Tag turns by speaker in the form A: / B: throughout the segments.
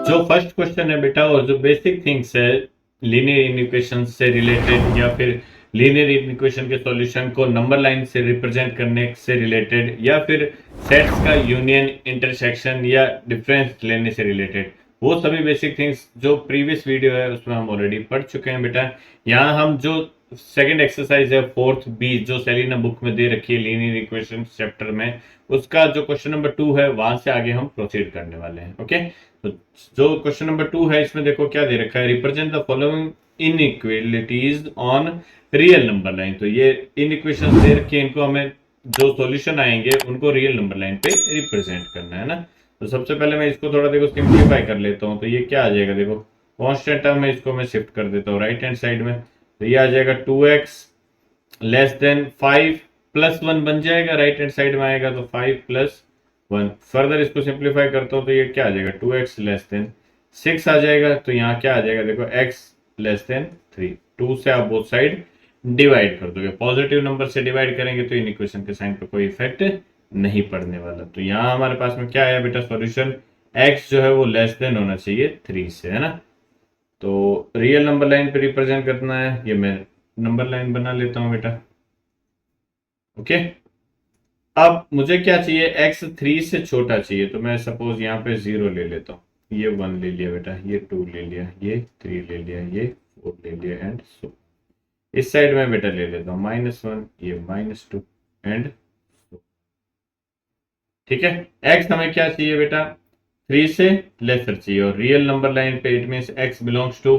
A: जो first question है बेटा और जो बेसिक थिंग्स है लीनियर इक्वेशन से रिलेटेड या फिर लीनियर इक्वेशन के सॉल्यूशन को नंबर लाइन से रिप्रेजेंट करने से रिलेटेड या फिर सेट्स का यूनियन इंटरसेक्शन या डिफरेंस लेने से रिलेटेड, वो सभी बेसिक थिंग्स जो प्रीवियस वीडियो है उसमें हम ऑलरेडी पढ़ चुके हैं बेटा। यहाँ हम जो सेकंड एक्सरसाइज है फोर्थ बी जो सेलिना बुक में दे रखी है लीनियर इक्वेशन चैप्टर में, उसका जो क्वेश्चन नंबर 2 है वहां से आगे हम प्रोसीड करने वाले हैं। ओके, तो जो क्वेश्चन नंबर 2 है इसमें देखो क्या दे रखा है, represent the following inequalities on real number line. तो ये इनइक्वेशन दे रखी है, इनको हमें जो सॉल्यूशन आएंगे उनको रियल नंबर लाइन पे रिप्रेजेंट करना है ना। तो सबसे पहले मैं इसको थोड़ा देखो सिंप्लीफाई कर लेता हूँ। तो ये क्या आ जाएगा, देखो कांस्टेंट टर्म है, इसको मैं शिफ्ट कर देता हूँ राइट हैंड साइड में। तो ये आ जाएगा 2x लेस देन 5 प्लस 1 बन जाएगा, राइट हैंड साइड में आएगा तो 5 प्लस 1। फर्दर इसको सिंप्लीफाई करता हूँ तो ये क्या आ जाएगा 2x लेस देन 6 आ जाएगा। तो यहाँ क्या आ जाएगा देखो x लेस देन 3। 2 से आप बोथ साइड डिवाइड कर दोगे, पॉजिटिव नंबर से डिवाइड करेंगे तो इन इक्वेशन के साइन पर कोई इफेक्ट नहीं पड़ने वाला। तो यहाँ हमारे पास में क्या है बेटा सॉल्यूशन, x जो है वो लेस देन होना चाहिए 3 से, है ना। तो रियल नंबर लाइन पे रिप्रेजेंट करना है, ये मैं नंबर लाइन बना लेता हूँ बेटा। ओके, अब मुझे क्या चाहिए, x 3 से छोटा चाहिए। तो मैं सपोज यहाँ पे 0 ले लेता हूँ, ये 1 ले लिया बेटा, ये 2 ले लिया, ये 3 ले लिया, ये 4 ले लिया एंड सो। इस साइड में बेटा ले लेता हूँ -1, ये -2 एंड सो। ठीक है, x हमें क्या चाहिए बेटा 3 से लेसर चाहिए, और रियल नंबर लाइन पे it means x belongs to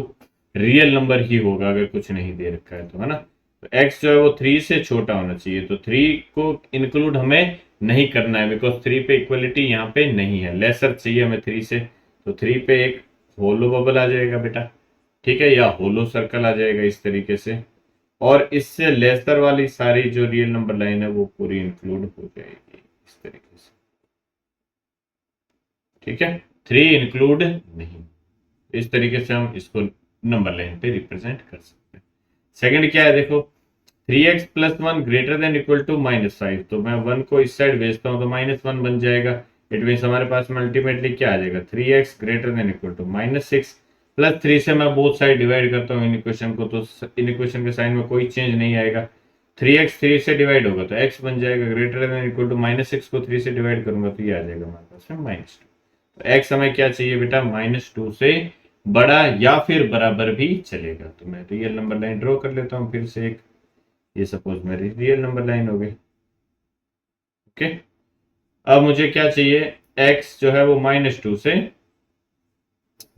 A: real number ही होगा अगर कुछ नहीं दे रखा है तो, है ना। तो x जो है वो 3 से छोटा होना चाहिए। तो 3 को इंक्लूड हमें नहीं करना है बिकॉज 3 पे इक्वलिटी यहाँ पे नहीं है, लेसर चाहिए हमें 3 से। तो 3 पे एक होलो बबल आ जाएगा बेटा, ठीक है, या होलो सर्कल आ जाएगा इस तरीके से, और इससे लेसर वाली सारी जो रियल नंबर लाइन है वो पूरी इंक्लूड हो जाएगी इस तरीके से। ठीक है, 3 इंक्लूड नहीं, इस तरीके से हम इसको नंबर लाइन पे रिप्रेजेंट कर सकते हैं। सेकंड क्या है देखो, 3x plus 1 greater than equal to -5। तो मैं 1 को इस साइड भेजता हूँ तो -1 बन जाएगा। इट मीन हमारे पास में अल्टीमेटली क्या आ जाएगा 3x greater than equal to -6 plus 3 से मैं बोथ साइड डिवाइड करता हूँ इन इक्वेशन को, तो इन इक्वेशन के साइन में कोई चेंज नहीं आएगा। 3x 3 से डिवाइड होगा तो x बन जाएगा, ग्रेटर देन इक्वल टू -6 को 3 से डिवाइड करूंगा तो ये आ जाएगा हमारे पास में -2। तो x हमें क्या चाहिए बेटा -2 से बड़ा या फिर बराबर भी चलेगा। तो मैं रियल नंबर लाइन ड्रॉ कर लेता हूँ फिर से एक, ये सपोज मेरी रियल नंबर लाइन हो गई। ओके, अब मुझे क्या चाहिए, x जो है वो -2 से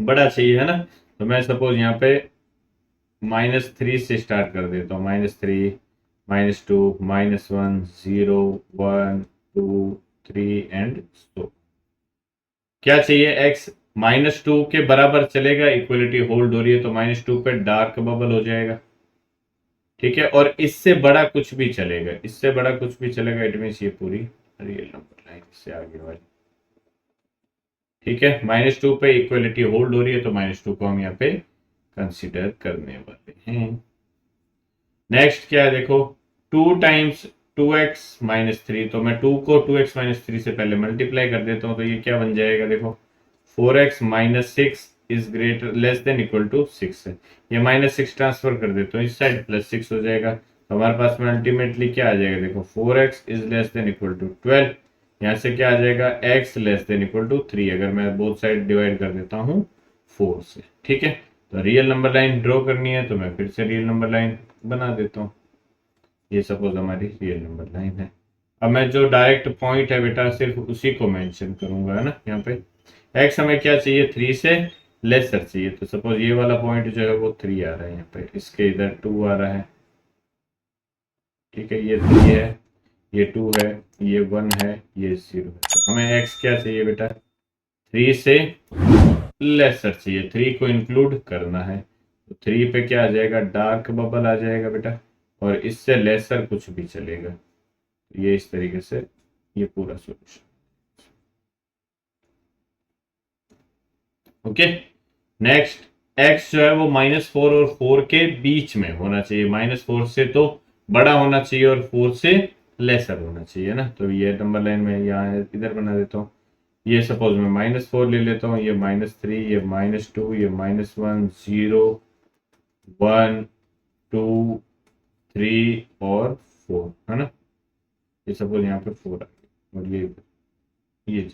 A: बड़ा चाहिए, है ना। तो मैं सपोज यहाँ पे -3 से स्टार्ट कर देता हूँ, -3 -2 -1 0 1 2 3 एंड सो। क्या चाहिए, x -2 के बराबर चलेगा, इक्वलिटी होल्ड हो रही है तो -2 पे डार्क बबल हो जाएगा। ठीक है, और इससे बड़ा कुछ भी चलेगा, इससे बड़ा कुछ भी चलेगा, इट मींस ये पूरी रियल नंबर लाइन से आगे वाली। ठीक है, -2 पे इक्वलिटी होल्ड हो रही है तो -2 को हम यहाँ पे कंसीडर करने वाले हैं। नेक्स्ट क्या है देखो, 2 टाइम्स 2x -3। तो मैं 2 को 2x -3 से पहले मल्टीप्लाई कर देता हूँ तो ये क्या बन जाएगा देखो, 4x -6 is greater less than equal to 6 है। ये -6 ट्रांसफर कर देता हूँ इस साइड, +6 हो जाएगा। तो हमारे पास में अल्टीमेटली क्या आ जाएगा देखो, 4x is less than equal to 12। यहाँ से क्या आ जाएगा, x less than equal to 3 अगर मैं बोथ साइड डिवाइड कर देता हूँ 4 से। ठीक है, तो रियल नंबर लाइन ड्रॉ करनी है तो मैं फिर से रियल नंबर लाइन बना देता हूँ। ये सपोज हमारी रियल नंबर लाइन है। अब मैं जो डायरेक्ट पॉइंट है बेटा सिर्फ उसी को मेंशन करूंगा, है ना। यहाँ पे x हमें क्या चाहिए, 3 से लेसर चाहिए। तो सपोज ये वाला पॉइंट जो है वो 3 आ रहा है यहाँ पे, इसके इधर 2 आ रहा है। ठीक है, ये 3 है, ये 2 है, ये 1 है, ये 0 है। तो हमें x क्या चाहिए बेटा, 3 से लेसर चाहिए, 3 को इंक्लूड करना है। तो 3 पे क्या आ जाएगा, डार्क बबल आ जाएगा बेटा, और इससे लेसर कुछ भी चलेगा। तो ये इस तरीके से ये पूरा सॉल्यूशन। ओके, नेक्स्ट x जो है वो -4 और 4 के बीच में होना चाहिए, -4 से तो बड़ा होना चाहिए और 4 से लेसर होना चाहिए ना। तो ये नंबर लाइन में यहाँ इधर बना देता हूँ, ये सपोज मैं -4 ले लेता हूँ, ये -3, ये -2, ये -1, 0, 1, 2, 3 और 4, है ना। ये सपोज यहाँ पे 4 आ गया, और ये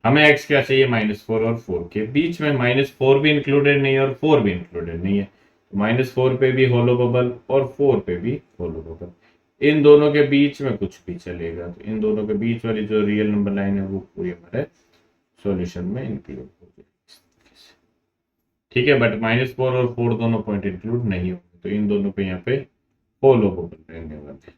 A: हमें x क्या चाहिए, -4 और 4 के बीच में। -4 भी इंक्लूडेड नहीं है और 4 भी इंक्लूडेड नहीं है, -4 पे भी होलो बबल और 4 पे भी होलो बबल। इन दोनों के बीच में कुछ भी चलेगा, तो इन दोनों के बीच वाली जो रियल नंबर लाइन है वो पूरी हमारे सॉल्यूशन में इंक्लूड हो जाएगी। ठीक है, बट -4 और 4 दोनों पॉइंट इंक्लूड नहीं होंगे, तो इन दोनों पे यहाँ पे होलो बबल रहने वाले।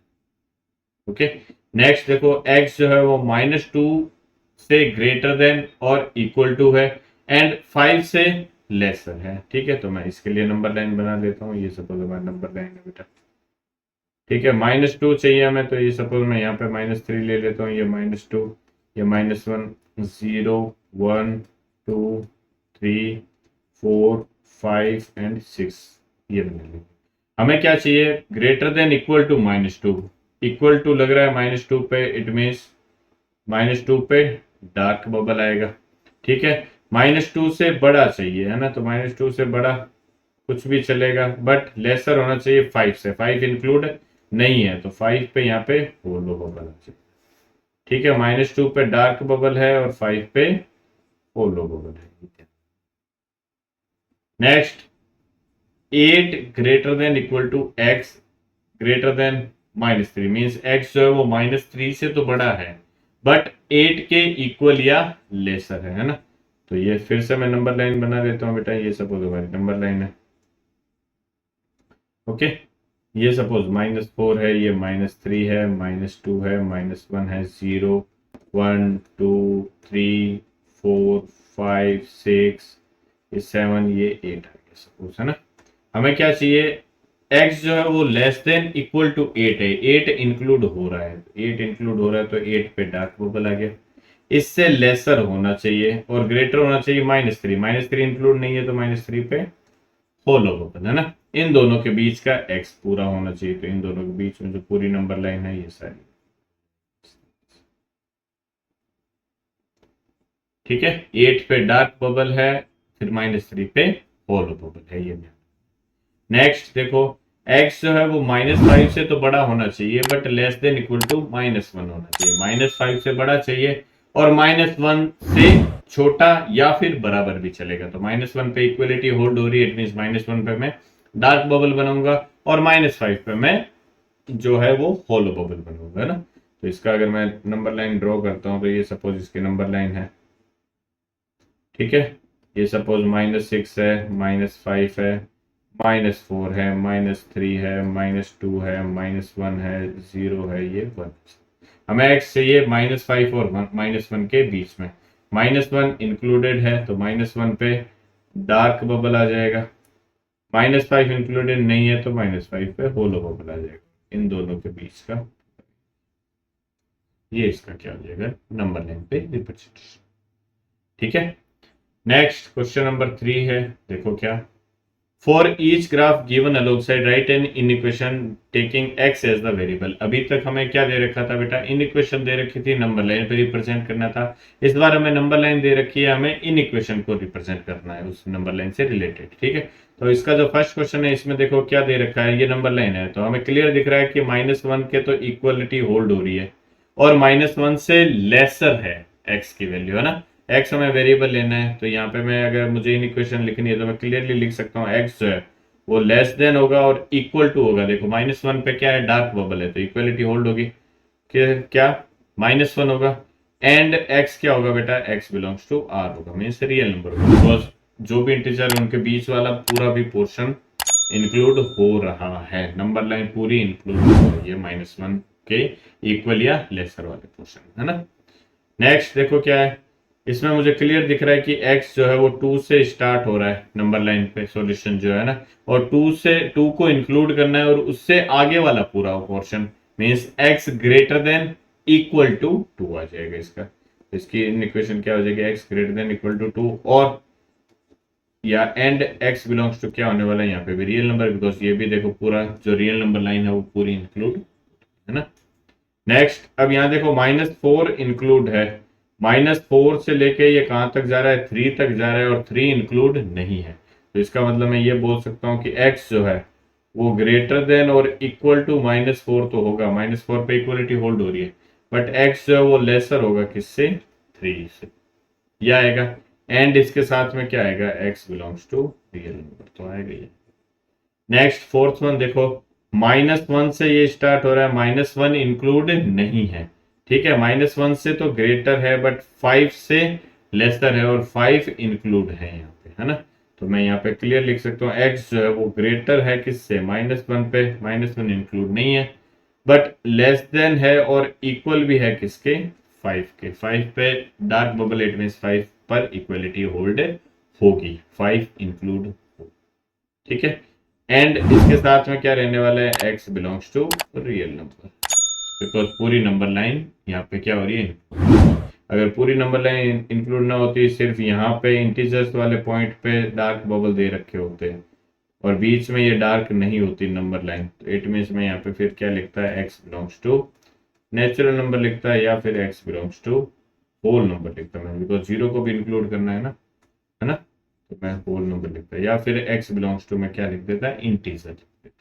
A: ओके, नेक्स्ट देखो, x जो है वो -2 से ग्रेटर देन और इक्वल टू है एंड 5 से लेसर है। ठीक है, तो मैं इसके लिए नंबर लाइन बना देता हूँ। ये सपोज हमारा नंबर लाइन है बेटा। ठीक है, -2 चाहिए हमें, तो ये सपोज मैं यहाँ पे -3 ले लेता हूँ, ये -2, ये -1, 0, 1, 2, 3, 4, 5 एंड 6, ये बना लेंगे। हमें क्या चाहिए, greater than equal to -2। Equal to लग रहा है -2 पे, इट मीन्स -2 पे डार्क बबल आएगा। ठीक है, -2 से बड़ा चाहिए, है ना, तो -2 से बड़ा कुछ भी चलेगा, बट लेसर होना चाहिए 5 से। 5 इंक्लूड नहीं है, तो 5 पे यहाँ पे होलो बबल आ चाहिए। ठीक है, -2 पे डार्क बबल है और 5 पे होलो बबल है। Next, 8 greater than equal to x greater than -3, means x जो है वो -3 से तो बड़ा है, बट 8 के इक्वल या लेसर है ना। तो ये फिर से मैं नंबर लाइन बना देता हूँ बेटा। ये सपोज हमारी नंबर लाइन है। ओके, ये सपोज -4 है, ये -3 है, -2 है, -1 है, 0, 1, 2, 3, 4, 5, 6, ये 7, ये 8 है सपोज, है ना। हमें क्या चाहिए, x जो है वो लेस देन इक्वल टू 8 है। 8 इंक्लूड हो रहा है, 8 इंक्लूड हो रहा है, तो 8 पे डार्क बबल आ गया। इससे लेसर होना चाहिए और ग्रेटर होना चाहिए -3। -3 इंक्लूड नहीं है, तो -3 पे होलो बबल, है ना। इन दोनों के बीच का x पूरा होना चाहिए, तो इन दोनों के बीच में जो पूरी नंबर लाइन है ये सारी। ठीक है, 8 पे डार्क बबल है, फिर -3 पे होलो बबल है, ये। नेक्स्ट देखो, x जो है वो -5 से तो बड़ा होना चाहिए, but less than equal to -1 होना चाहिए। -5 से बड़ा चाहिए और -1 से छोटा या फिर बराबर भी चलेगा। तो -1 पे इक्वलिटी होल्ड हो रही है, इट मींस -1 पे मैं डार्क बबल बनाऊंगा और -5 पे मैं जो है वो होलो बबल बनूंगा ना। तो इसका अगर मैं नंबर लाइन ड्रॉ करता हूं, तो ये सपोज इसकी नंबर लाइन है। ठीक है, ये सपोज -6 है, -5 है, -4 है, -3 है, -2 है, -1 है, 0 है, ये 1। हमें x चाहिए -5 और -1 के बीच में। -1 इंक्लूडेड है, तो -1 पे डार्क बबल आ जाएगा। -5 इंक्लूडेड नहीं है, तो -5 पे होलो बबल आ जाएगा। इन दोनों के बीच का ये इसका क्या हो जाएगा, नंबर लाइन पे रिप्रेजेंटेशन। ठीक है, नेक्स्ट क्वेश्चन नंबर 3 है। देखो क्या, for each graph given alongside write an inequation taking x as the variable. अभी तक हमें क्या दे रखा था बेटा, इनइक्वेशन दे रखी थी, नंबर लाइन पे रिप्रेजेंट करना था। इस बार हमें नंबर लाइन दे रखी है, हमें इनइक्वेशन को रिप्रेजेंट करना है उस नंबर लाइन से रिलेटेड। ठीक है, तो इसका जो फर्स्ट क्वेश्चन है, इसमें देखो क्या दे रखा है, ये नंबर लाइन है, तो हमें क्लियर दिख रहा है कि -1 के तो इक्वलिटी होल्ड हो रही है और -1 से लेसर है x की वैल्यू, है ना। x हमें वेरिएबल लेना है, तो यहाँ पे मैं अगर मुझे इन इक्वेशन लिखनी है तो मैं क्लियरली लिख सकता हूँ x जो है वो लेस देन होगा और इक्वल टू होगा। देखो -1 पे क्या है, डार्क बबल है, तो इक्वलिटी होल्ड होगी कि क्या -1 होगा। एंड x क्या होगा बेटा, x बिलोंग्स टू r होगा, मीन्स रियल नंबर होगा, बिकॉज जो भी इंटीजर उनके बीच वाला पूरा भी पोर्शन इंक्लूड हो रहा है। नंबर लाइन पूरी इंक्लूड हो रही है -1 के इक्वल या लेसर वाले पोर्शन, है ना। नेक्स्ट देखो क्या है, इसमें मुझे क्लियर दिख रहा है कि x जो है वो 2 से स्टार्ट हो रहा है नंबर लाइन पे, सॉल्यूशन जो है ना, और 2 को इंक्लूड करना है और उससे आगे वाला पूरा portion, means x greater than equal to 2 आ जाएगा इसका। इसकी इक्वेशन क्या हो जाएगी, x greater than equal to 2 और या एंड x बिलोंग्स टू क्या होने वाला है, यहाँ पे भी रियल नंबर, बिकॉज ये भी देखो पूरा जो रियल नंबर लाइन है वो पूरी इंक्लूड, है ना। नेक्स्ट, अब यहाँ देखो -4 इंक्लूड है, -4 से लेके ये कहाँ तक जा रहा है, 3 तक जा रहा है और 3 इंक्लूड नहीं है। तो इसका मतलब मैं ये बोल सकता हूँ कि x जो है वो ग्रेटर देन और इक्वल टू -4 तो होगा, -4 पे इक्वलिटी होल्ड हो रही है, बट x जो है वो लेसर होगा किससे, 3 से। यह आएगा, एंड इसके साथ में क्या आएगा, x belongs to real number, तो आएगा ये। नेक्स्ट फोर्थ वन देखो, -1 से ये स्टार्ट हो रहा है, -1 इंक्लूड नहीं है, ठीक है, -1 से तो ग्रेटर है बट 5 से लेसर है और 5 इंक्लूड है यहाँ पे, है ना। तो मैं यहाँ पे क्लियर लिख सकता हूँ x जो है वो ग्रेटर है किससे, -1 पे, -1 इंक्लूड नहीं है बट लेस देन है और इक्वल भी है किसके, 5 के। 5 पे डार्क बबल, इट मीन्स 5 पर इक्वलिटी होल्ड होगी, 5 इंक्लूड हो, ठीक है। एंड इसके साथ में क्या रहने वाला है, x belongs to real number, because पूरी नंबर लाइन यहाँ पे क्या हो रही है, अगर पूरी नंबर लाइन इंक्लूड ना होती, सिर्फ यहाँ पे इंटीजर्स वाले पॉइंट पे डार्क बबल दे रखे होते हैं और बीच में ये डार्क नहीं होती नंबर लाइन, तो इट मीन्स में यहाँ पे फिर क्या लिखता है, x belongs to natural number लिखता है या फिर x belongs to whole number लिखता है, बिकॉज 0 को भी इंक्लूड करना है ना, तो मैं होल नंबर लिखता है, या फिर x बिलोंग्स टू मैं क्या लिख देता है, इंटीजर लिख देता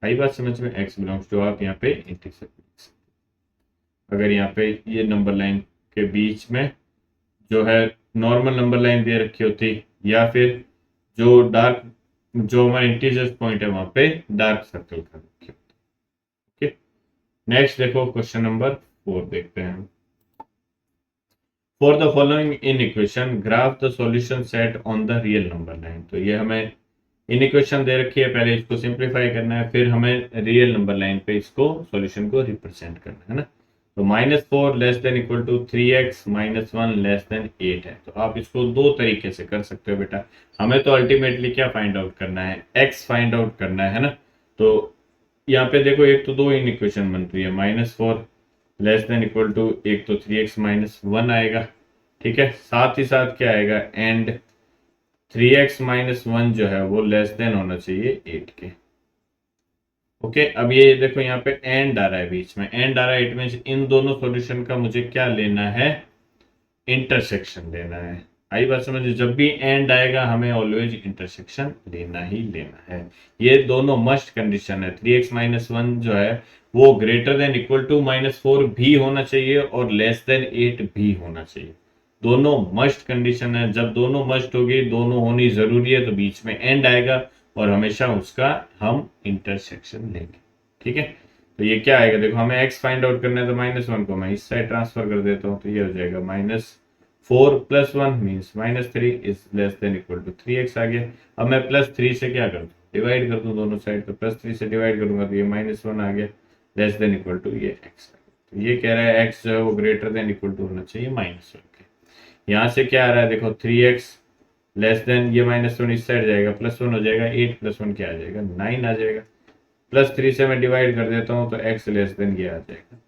A: है। आई बात समझ में, x बिलोंग्स टू आप यहाँ पे इंटीजर लिख सकते, अगर यहाँ पे ये नंबर लाइन के बीच में जो है नॉर्मल नंबर लाइन दे रखी होती, या फिर जो डार्क, जो हमारा इंटीजर्स पॉइंट है वहां पे डार्क सर्कल कर रखी होती। ओके, नेक्स्ट देखो क्वेश्चन नंबर 4 देखते हैं। For the following in equation graph the solution set on the real number line. तो ये हमें इन इक्वेशन दे रखी है, पहले इसको सिंप्लीफाई करना है, फिर हमें रियल नंबर लाइन पे इसको सॉल्यूशन को रिप्रेजेंट करना है ना। तो -4 less than equal to 3x, -1 less than 8 है। तो आप इसको दो तरीके से कर सकते हो बेटा, हमें तो अल्टीमेटली क्या फाइंड आउट करना है, x फाइंड आउट करना है ना। तो यहाँ पे देखो एक तो दो इन इक्वेशन बन रही है, -4 लेस देन इक्वल टू, एक तो 3x -1 आएगा, ठीक है, साथ ही साथ क्या आएगा, एंड 3x -1 जो है वो लेस देन होना चाहिए 8 के। ओके, अब ये देखो यहाँ पे एंड आ रहा है, बीच में एंड आ रहा है, इट मीन्स इन दोनों सॉल्यूशन का मुझे क्या लेना है, इंटरसेक्शन लेना है। आई बात समझ, जब भी एंड आएगा हमें ऑलवेज इंटरसेक्शन लेना ही लेना है, ये दोनों मस्ट कंडीशन है। 3x -1 जो है वो ग्रेटर देन इक्वल टू -4 भी होना चाहिए और लेस देन 8 भी होना चाहिए, दोनों मस्ट कंडीशन है। जब दोनों मस्ट होगी, दोनों होनी जरूरी है, तो बीच में एंड आएगा और हमेशा उसका हम इंटरसेक्शन लेंगे, ठीक है। तो ये क्या आएगा, देखो हमें x फाइंड आउट करना है, तो -1 को मैं इस साइड ट्रांसफर कर देता हूँ, तो ये हो जाएगा -4 + 1 means -3 is less than equal to 3x आ गया। अब मैं +3 से क्या कर दूँ, डिवाइड कर दूँ दोनों साइड, तो +3 से डिवाइड करूंगा तो ये -1 आ गया, लेस देन इक्वल टू ये x। तो ये कह रहा है x जो है वो ग्रेटर देन इक्वल टू होना चाहिए -1 के। यहाँ से क्या आ रहा है, देखो 3x लेस देन, ये -1 इस साइड जाएगा, +1 हो जाएगा, 8 + 1 क्या आ जाएगा, 9 आ जाएगा, +3 से मैं डिवाइड कर देता हूँ तो x लेस देन ये आ जाएगा।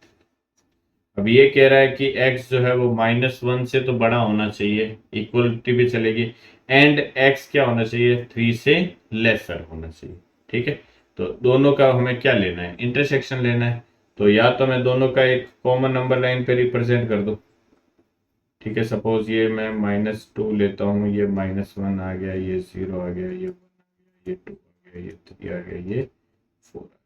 A: अब ये कह रहा है कि x जो है वो -1 से तो बड़ा होना चाहिए, इक्वलिटी भी चलेगी, एंड x क्या होना चाहिए, 3 से लेसर होना चाहिए, ठीक है। तो दोनों का हमें क्या लेना है, इंटरसेक्शन लेना है। तो या तो मैं दोनों का एक कॉमन नंबर लाइन पे रिप्रेजेंट कर दूं, ठीक है, सपोज ये मैं -2 लेता हूँ, ये -1 आ गया, ये 0 आ गया, ये 1 आ गया, ये 2 आ गया, ये 3 आ गया, ये 4 आ गया।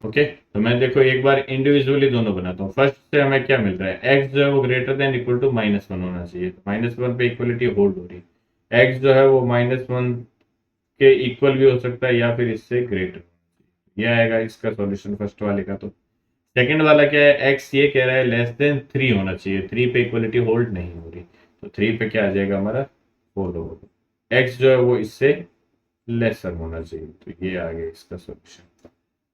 A: ओके, तो मैं देखो एक बार इंडिविजुअली दोनों बनाता हूँ। फर्स्ट से हमें क्या मिल रहा है, x जो है वो ग्रेटर देन इक्वल टू -1 होना चाहिए, तो -1 पे इक्वलिटी होल्ड हो रही है, x जो है वो -1 के इक्वल भी हो सकता है या फिर इससे ग्रेटर, ये आएगा इसका सॉल्यूशन फर्स्ट वाले का। तो सेकंड वाला क्या है, x ये कह रहा है लेस देन 3 होना चाहिए, 3 पे इक्वलिटी होल्ड नहीं हो रही, तो 3 पे क्या आ जाएगा हमारा, होल्ड होगा, x जो है वो इससे लेसर होना चाहिए, तो ये आ गया इसका सॉल्यूशन।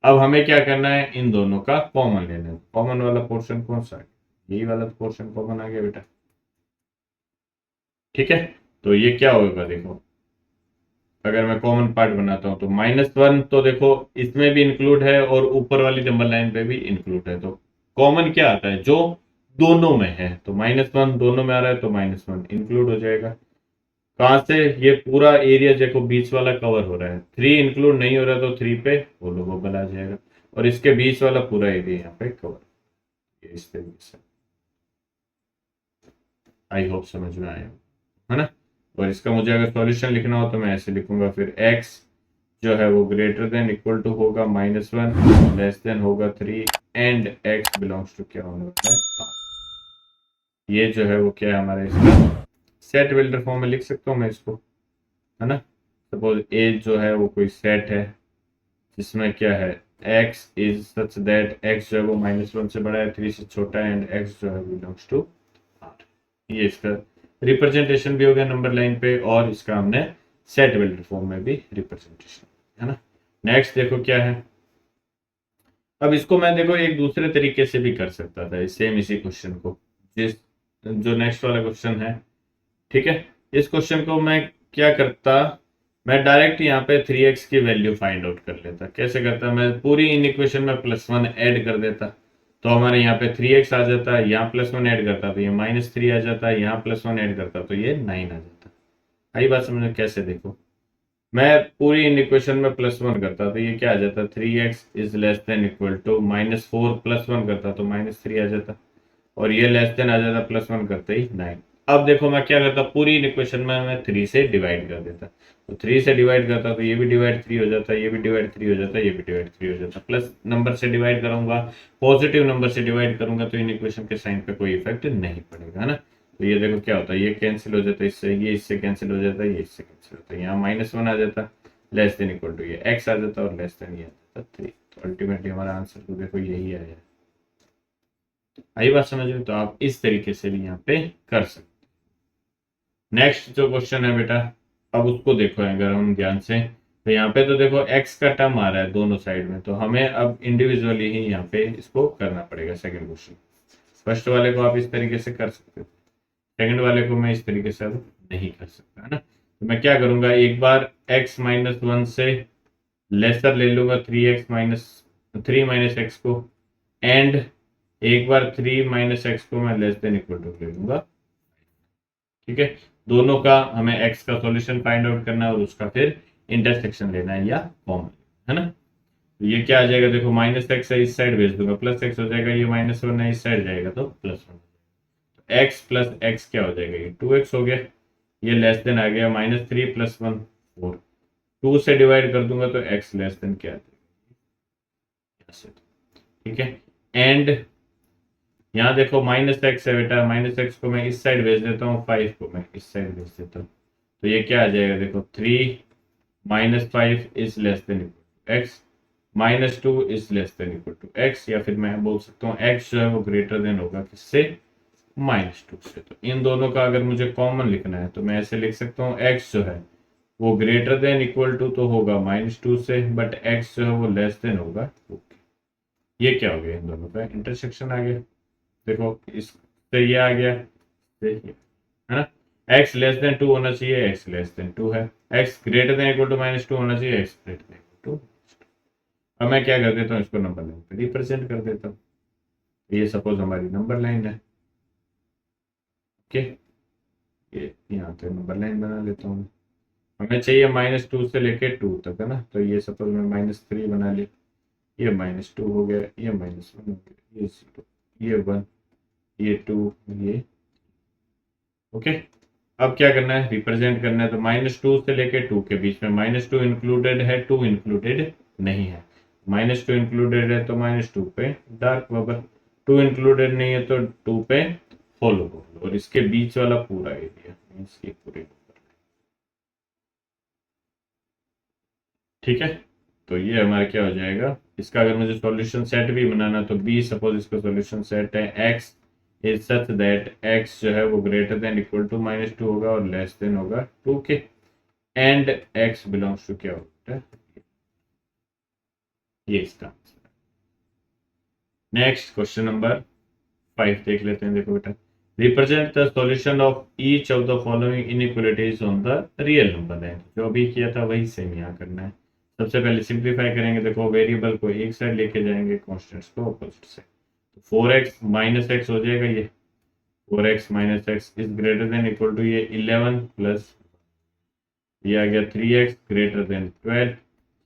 A: अब हमें क्या करना है, इन दोनों का कॉमन लेना है। कॉमन वाला पोर्शन कौन सा है, यही वाला पोर्शन कॉमन आ गया बेटा, ठीक है। तो ये क्या होगा, देखो अगर मैं कॉमन पार्ट बनाता हूं तो -1 तो देखो इसमें भी इंक्लूड है और ऊपर वाली नंबर लाइन पे भी इंक्लूड है, तो कॉमन क्या आता है, जो दोनों में है, तो -1 दोनों में आ रहा है तो -1 इंक्लूड हो जाएगा। कहां से, ये पूरा एरिया देखो बीच वाला कवर हो रहा है, 3 इंक्लूड नहीं हो रहा तो 3 पे होलो बबल आ जाएगा, और इसके बीच वाला पूरा एरिया यहाँ पे कवर, इस तरीके से। आई होप समझ में आया, है ना। और इसका मुझे अगर सॉल्यूशन लिखना हो तो मैं ऐसे लिखूंगा, फिर x जो है वो ग्रेटर देन इक्वल टू होगा -1, लेस देन होगा 3, एंड x बिलोंग्स टू क्या होने वाला है 5। ये जो है वो क्या है हमारा, इसका सेट बिल्डर फॉर्म में लिख सकता हूँ मैं इसको, है ना। सपोज ए जो है वो कोई सेट है जिसमें क्या है x is such that x जो है वो -1 से बड़ा है, 3 से छोटा है, एंड x जो है बिलोंग्स टू 8। ये इसका रिप्रेजेंटेशन भी हो गया नंबर लाइन पे, और इसका हमने सेट बिल्डर फॉर्म में भी रिप्रेजेंटेशन, है ना। नेक्स्ट देखो क्या है, अब इसको मैं देखो एक दूसरे तरीके से भी कर सकता था, सेम इसी क्वेश्चन को, जिस जो नेक्स्ट वाला क्वेश्चन है, ठीक है। इस क्वेश्चन को मैं क्या करता, मैं डायरेक्ट यहाँ पे 3x की वैल्यू फाइंड आउट कर लेता। कैसे करता, मैं पूरी इन इक्वेशन में +1 ऐड कर देता, तो हमारे यहाँ पे 3x आ जाता है, यहाँ +1 ऐड करता तो ये -3 आ जाता है, यहाँ +1 ऐड करता तो ये 9 आ जाता। आई बात समझ में, कैसे देखो, मैं पूरी इन इक्वेशन में +1 करता तो ये क्या आ जाता, 3x is less than equal to -4 +1 करता तो -3 आ जाता, और ये लेस देन आ जाता +1 करते ही 9। अब देखो मैं क्या करता, पूरी इक्वेशन में मैं 3 से डिवाइड कर देता, तो 3 से डिवाइड करता तो ये भी डिवाइड 3 हो जाता, ये भी डिवाइड 3 हो जाता, ये भी डिवाइड 3 हो जाता। प्लस नंबर से डिवाइड करूंगा, पॉजिटिव नंबर से डिवाइड करूंगा तो इन इक्वेशन के साइन पे कोई इफेक्ट नहीं पड़ेगा, है ना। तो ये देखो क्या होता है, ये कैंसिल हो जाता है इससे, ये इससे कैंसिल हो जाता है, ये इससे कैंसिल होता है, यहाँ -1 आ जाता, लेस देन इक्वल टू ये x आ जाता, और लेस देन ये आ जाता 3। तो अल्टीमेटली हमारा आंसर तो देखो यही आया। आई बात समझ में, तो आप इस तरीके से भी यहाँ पे कर सकते। नेक्स्ट जो क्वेश्चन है बेटा, अब उसको देखो अगर हम ध्यान से, तो यहाँ पे तो देखो x का टर्म आ रहा है दोनों साइड में, तो हमें अब इंडिविजुअली ही यहाँ पे इसको करना पड़ेगा। सेकंड क्वेश्चन, फर्स्ट वाले को आप इस तरीके से कर सकते हो, सेकंड वाले को मैं इस तरीके से अब नहीं कर सकता, है ना। तो मैं क्या करूंगा, एक बार x -1 से लेसर ले लूंगा 3 - x को, एंड एक बार 3 - x को मैं लेस देन इक्वल टू ले लूंगा, ठीक है। दोनों का हमें x का सॉल्यूशन फाइंड आउट करना है, और उसका फिर इंटरसेक्शन लेना है या कॉमन, है ना। तो ये क्या आ जाएगा, देखो -x है इस साइड भेज दूंगा, +x हो जाएगा, ये -1 है इस साइड जाएगा तो +1, तो x प्लस x क्या हो जाएगा, ये 2x हो गया, ये लेस देन आ गया -3 + 1 4, 2 से डिवाइड कर दूंगा तो x लेस देन क्या आ जाएगा, ठीक है। एंड यहाँ देखो -x है बेटा, -x को मैं इस साइड भेज देता हूँ, 5 को मैं इस साइड भेज देता हूँ, तो ये क्या आ जाएगा, देखो 3 - 5 is less than equal to x, -2 is less than equal to x, या फिर मैं बोल सकता हूँ x जो है वो ग्रेटर देन होगा किससे, -2 से। तो इन दोनों का अगर मुझे कॉमन लिखना है तो मैं ऐसे लिख सकता हूँ, x जो है वो ग्रेटर देन इक्वल टू तो होगा -2 से, बट x जो है वो लेस देन होगा 2। ये क्या हो गया, इन दोनों का इंटरसेक्शन आ गया। देखो इससे ये आ गया, देखिए, है ना। x लेस देन 2 होना चाहिए, x लेस देन 2 है, x greater than equal to -2 होना चाहिए, x greater than equal to. अब मैं क्या कर देता हूँ, इसको नंबर लाइन पे रिप्रेजेंट कर देता हूँ। ये सपोज हमारी नंबर लाइन है, ओके। ये यहाँ पे नंबर लाइन बना लेता हूँ, हमें चाहिए -2 से लेके 2 तक, है ना। तो ये सपोज मैं -3 बना ली, ये -2 हो गया, ये -1 हो गया, ये 0, ये 1, ये 2, ये, ओके। अब क्या करना है, रिप्रेजेंट करना है, तो -2 से लेके 2 के बीच में -2 इंक्लूडेड है, 2 इंक्लूडेड नहीं है। -2 इंक्लूडेड है तो -2 पे डार्क बबल, 2 इंक्लूडेड नहीं है तो 2 पे होलो बबल, और इसके बीच वाला पूरा एरिया मींस ये पूरे बबल, ठीक है। तो ये हमारा क्या हो जाएगा, इसका अगर मुझे सॉल्यूशन सेट भी बनाना तो बी, सपोज इसका सॉल्यूशन सेट है x is such that x जो है वो ग्रेटर देन इक्वल टू -2 होगा और लेस देन होगा 2 के, एंड x बिलोंग्स टू क्या होता है, ये इसका आंसर। नेक्स्ट क्वेश्चन नंबर 5 देख लेते हैं। देखो बेटा, represent the solution of each of the following inequalities on the real number line. जो अभी किया था वही सेम यहाँ करना है। सबसे पहले सिंप्लीफाई करेंगे, देखो वेरिएबल को एक साइड लेके जाएंगे, कॉन्स्टेंट्स को अपोजिट साइड, तो 4x - x हो जाएगा, ये 4x - x is greater than equal to ये 11 प्लस ये आ गया 3x ग्रेटर देन 12।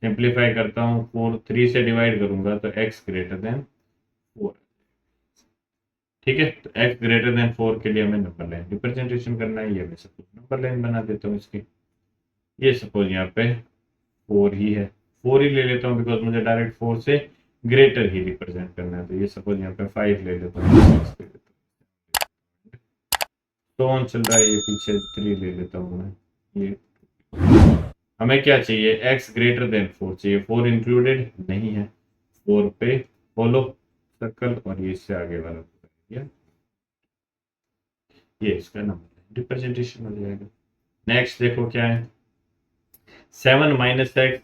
A: सिंप्लीफाई करता हूँ, 4 3 से डिवाइड करूंगा तो x ग्रेटर देन 4, ठीक है, तो x ग्रेटर देन 4 के लिए हमें नंबर लाइन रिप्रेजेंटेशन करना है। ये मैं सपोज नंबर लाइन बना देता हूँ इसकी। ये सपोज यहाँ पे 4 ही है, 4 ही ले लेता हूँ बिकॉज मुझे डायरेक्ट 4 से ग्रेटर ही रिप्रेजेंट करना है। तो ये सपोज यहाँ पे 5 ले लेता हूँ, 6 ले लेता हूँ, तो ऑन चल रहा है। ये पीछे 3 ले लेता हूँ मैं। ये हमें क्या चाहिए, x ग्रेटर देन 4 चाहिए। 4 इंक्लूडेड नहीं है, 4 पे फॉलो सर्कल और ये इससे आगे वाला ये इसका नंबर रिप्रेजेंटेशन हो जाएगा। नेक्स्ट देखो क्या है, 7 minus x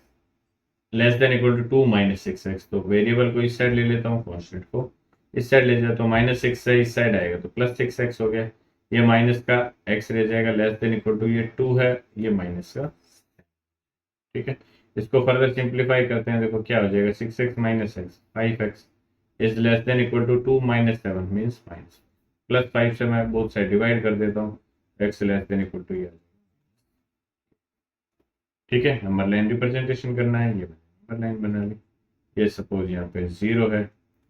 A: less than equal to 2 minus 6x। तो वेरिएबल को इस साइड ले लेता हूँ, कॉन्स्टेंट को इस साइड ले जाता हूँ। माइनस 6 से इस साइड आएगा तो प्लस 6x हो गया। ये माइनस का x रह जाएगा, लेस देन इक्वल टू ये 2 है, ये माइनस का। ठीक है, इसको फर्दर सिंप्लीफाई करते हैं। देखो क्या हो जाएगा, 6x minus x 5x is less than equal to 2 minus 7 means minus plus 5 से मैं बोथ साइड डिवाइड कर देता हूँ, x less than equal to ये। ठीक है, नंबर लाइन रिप्रेजेंटेशन करना है, ये नंबर लाइन बना ली। ये सपोज यहाँ पे 0 है,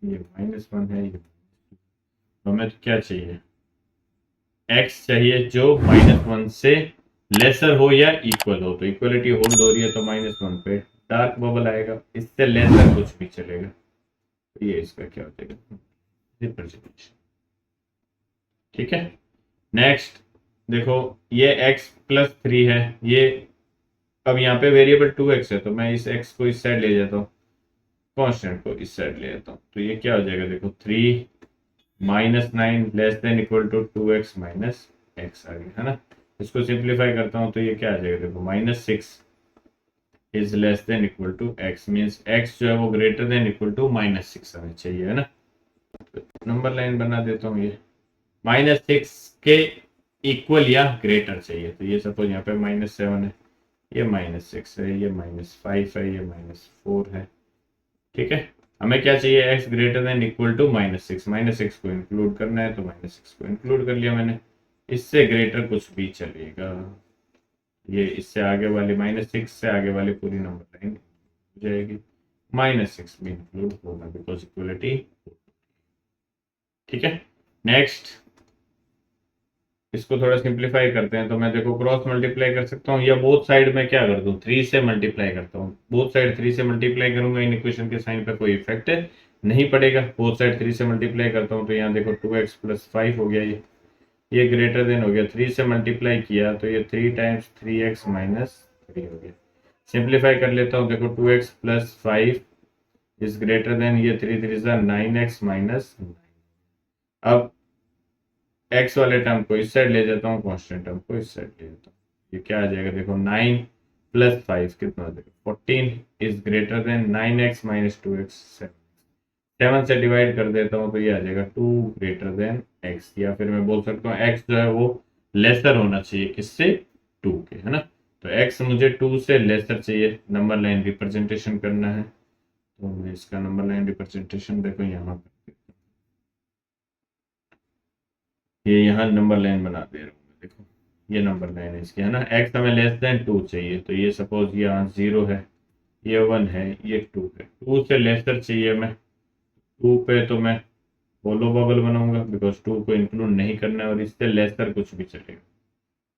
A: ये -1 है, ये तो हमें तो क्या चाहिए, x चाहिए जो -1 से लेसर हो या इक्वल हो। तो इक्वलिटी होल्ड हो रही है तो -1 पे डार्क बबल आएगा, इससे लेसर कुछ भी चलेगा। तो ये इसका क्या हो जाएगा, रिप्रेजेंटेशन। ठीक है, नेक्स्ट देखो ये x प्लस 3 है। ये अब यहाँ पे वेरिएबल 2x है तो मैं इस x को इस साइड ले जाता हूँ, कांस्टेंट को इस साइड ले जाता हूँ। तो ये क्या हो जाएगा, देखो 3 minus 9 less than equal to 2x minus x आ गया है ना। इसको सिंप्लीफाई करता हूँ तो ये क्या आ जाएगा, देखो -6 is less than equal to x means x जो है वो ग्रेटर देन इक्वल टू -6 हमें चाहिए है ना। नंबर लाइन बना देता हूँ, ये -6 के इक्वल या ग्रेटर चाहिए। तो ये सपोज यहाँ पे -7 है, ये -6 है, ये -5 है, ये -4 है। ठीक है, हमें क्या चाहिए, x greater than equal to -6। -6 को इंक्लूड करना है तो -6 को इंक्लूड कर लिया मैंने। इससे ग्रेटर कुछ भी चलेगा, ये इससे आगे वाली -6 से आगे वाली पूरी नंबर लाइन हो जाएगी। -6 भी इंक्लूड होगा बिकॉज इक्वलिटी। ठीक है, नेक्स्ट इसको थोड़ा सिंप्लीफाई करते हैं। तो मैं देखो क्रॉस मल्टीप्लाई कर सकता हूँ या बोथ साइड में क्या कर दूं, 3 से मल्टीप्लाई करता हूँ। बोथ साइड 3 से मल्टीप्लाई करूंगा, इन इक्वेशन के साइन पे कोई इफेक्ट नहीं पड़ेगा। बोथ साइड 3 से मल्टीप्लाई करता हूँ तो यहाँ देखो 2x प्लस 5 हो गया, ये ग्रेटर देन हो गया। 3 से मल्टीप्लाई किया तो ये 3 टाइम्स 3x माइनस 3 हो गया। सिंप्लीफाई कर लेता हूँ, देखो 2x plus 5 is greater then ये 3 3 9x माइनस 9। अब x वाले टर्म को इस साइड ले जाता हूँ, कांस्टेंट टर्म को इस साइड ले जाता हूँ। ये क्या आ जाएगा, देखो 9 प्लस 5 कितना हो जाएगा, 14 is greater then 9x minus 2x 7 से डिवाइड कर देता हूँ तो ये आ जाएगा 2 ग्रेटर देन x। या फिर मैं बोल सकता हूँ x जो है वो लेसर होना चाहिए किससे, 2 के, है ना। तो x मुझे 2 से लेसर चाहिए, नंबर लाइन रिप्रेजेंटेशन करना है। तो मैं इसका नंबर लाइन रिप्रेजेंटेशन देखो यहाँ पर, ये यहाँ नंबर लाइन बना दे रहा हूँ। देखो ये नंबर लाइन है इसकी, है ना। x हमें लेस देन 2 चाहिए तो ये सपोज यहाँ 0 है, ये 1 है, ये 2 है। 2 से लेसर चाहिए मैं, 2 पे तो मैं होलो बबल बनाऊंगा बिकॉज 2 को इंक्लूड नहीं करना है और इससे लेसर कुछ भी चलेगा,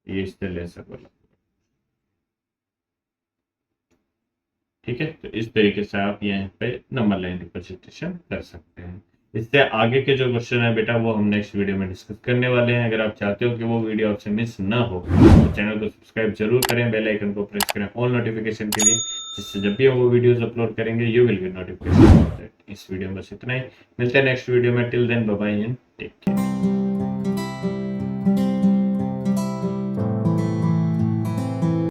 A: ये इससे लेसर वाला। ठीक है, तो इस तरीके से आप यहाँ पे नंबर लाइन रिप्रेजेंटेशन कर सकते हैं। इससे आगे के जो क्वेश्चन है बेटा वो हम नेक्स्ट वीडियो में डिस्कस करने वाले हैं। अगर आप चाहते हो कि वो वीडियो आपसे मिस ना हो तो चैनल को सब्सक्राइब जरूर करें, बेल आइकन को प्रेस करें ऑल नोटिफिकेशन के लिए, जिससे जब भी हम वो वीडियोस अपलोड करेंगे यू विल गेट नोटिफिकेशन। इस वीडियो में बस इतना ही, मिलते हैं नेक्स्ट वीडियो में। Till then bye bye and take care.